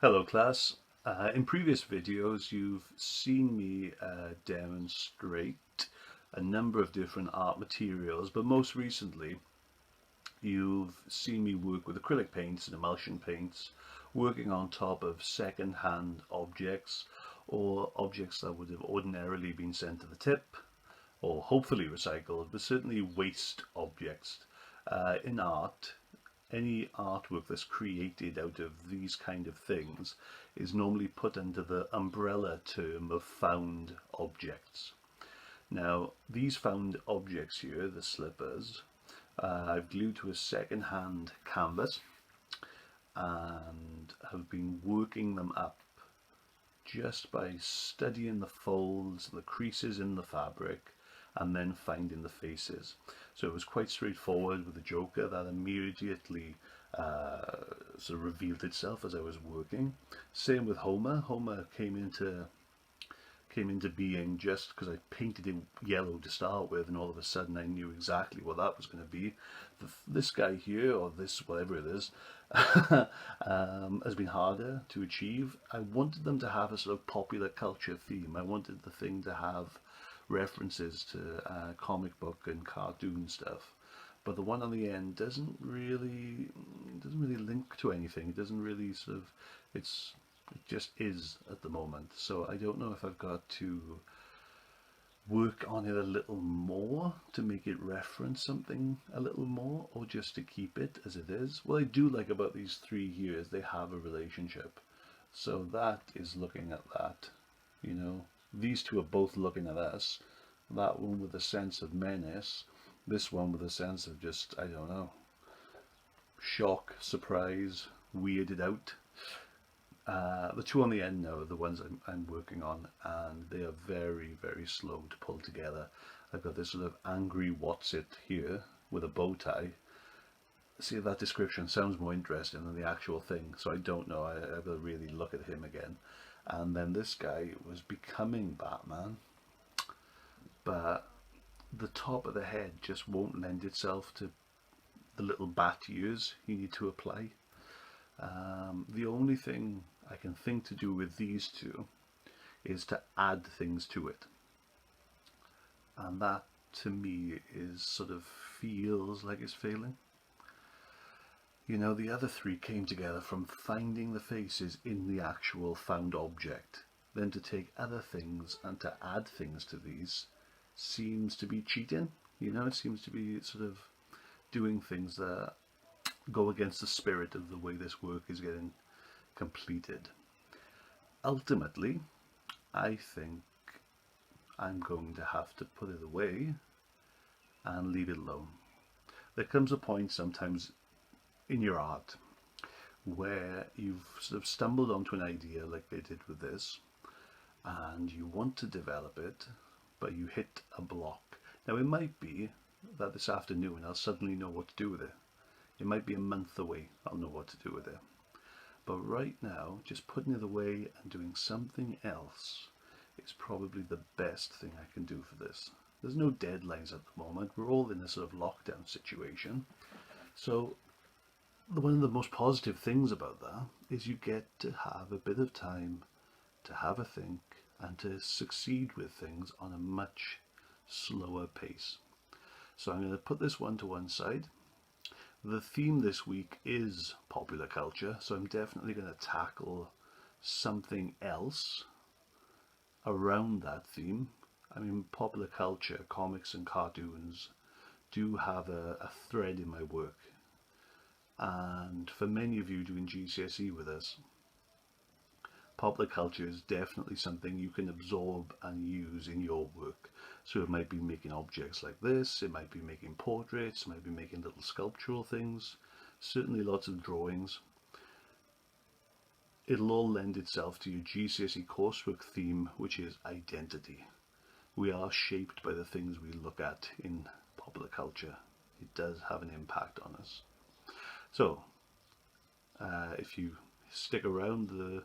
Hello class. In previous videos you've seen me demonstrate a number of different art materials, but most recently you've seen me work with acrylic paints and emulsion paints, working on top of second-hand objects or objects that would have ordinarily been sent to the tip or hopefully recycled, but certainly waste objects. In art, any artwork that's created out of these kind of things is normally put under the umbrella term of found objects. Now, these found objects here, the slippers, I've glued to a second-hand canvas and have been working them up just by studying the folds, the creases in the fabric, and then finding the faces. So it was quite straightforward with the Joker. That immediately sort of revealed itself as I was working. Same with Homer. Homer came into being just because I painted him yellow to start with, and all of a sudden I knew exactly what that was going to be. This guy here, or this whatever it is, has been harder to achieve. I wanted them to have a sort of popular culture theme. I wanted the thing to have references to comic book and cartoon stuff, but the one on the end doesn't really link to anything. It doesn't really sort of it just is at the moment. So I don't know if I've got to work on it a little more to make it reference something a little more, or just to keep it as it is. What I do like about these three here is they have a relationship. So that is looking at that, you know. These two are both looking at us. That one with a sense of menace, this one with a sense of just, I don't know, shock, surprise, weirded out. The two on the end now are the ones I'm working on, and they are very, very slow to pull together. I've got this sort of angry what's it here with a bow tie. See, that description sounds more interesting than the actual thing, so I don't know. I will really look at him again. And then this guy was becoming Batman, but the top of the head just won't lend itself to the little bat ears you need to apply. The only thing I can think to do with these two is to add things to it. And that to me is sort of feels like it's failing. You know, the other three came together from finding the faces in the actual found object. Then to take other things and to add things to these seems to be cheating. You know, it seems to be sort of doing things that go against the spirit of the way this work is getting completed. Ultimately, I think I'm going to have to put it away and leave it alone. There comes a point sometimes in your art where you've sort of stumbled onto an idea like they did with this, and you want to develop it, but you hit a block. Now it might be that this afternoon I'll suddenly know what to do with it. It might be a month away I'll know what to do with it. But right now, just putting it away and doing something else is probably the best thing I can do for this. There's no deadlines at the moment. We're all in a sort of lockdown situation. So one of the most positive things about that is you get to have a bit of time to have a think and to succeed with things on a much slower pace. So I'm going to put this one to one side. The theme this week is popular culture, so I'm definitely going to tackle something else around that theme. I mean, popular culture, comics and cartoons do have a thread in my work. And for many of you doing GCSE with us, popular culture is definitely something you can absorb and use in your work. So it might be making objects like this, it might be making portraits, it might be making little sculptural things, certainly lots of drawings. It'll all lend itself to your GCSE coursework theme, which is identity. We are shaped by the things we look at in popular culture. It does have an impact on us. So, if you stick around, the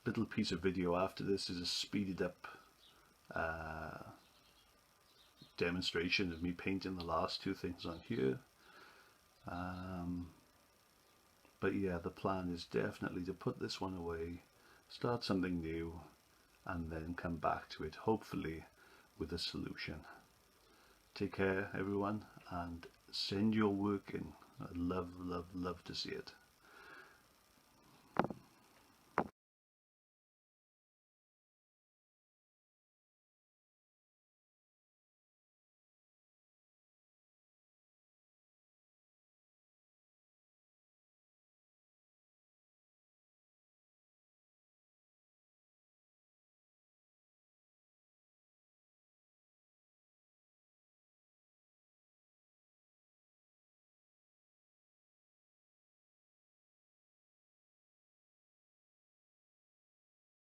little piece of video after this is a speeded up demonstration of me painting the last two things on here. But yeah, the plan is definitely to put this one away, start something new, and then come back to it, hopefully with a solution. Take care, everyone, and send your work in. I'd love, love, love to see it.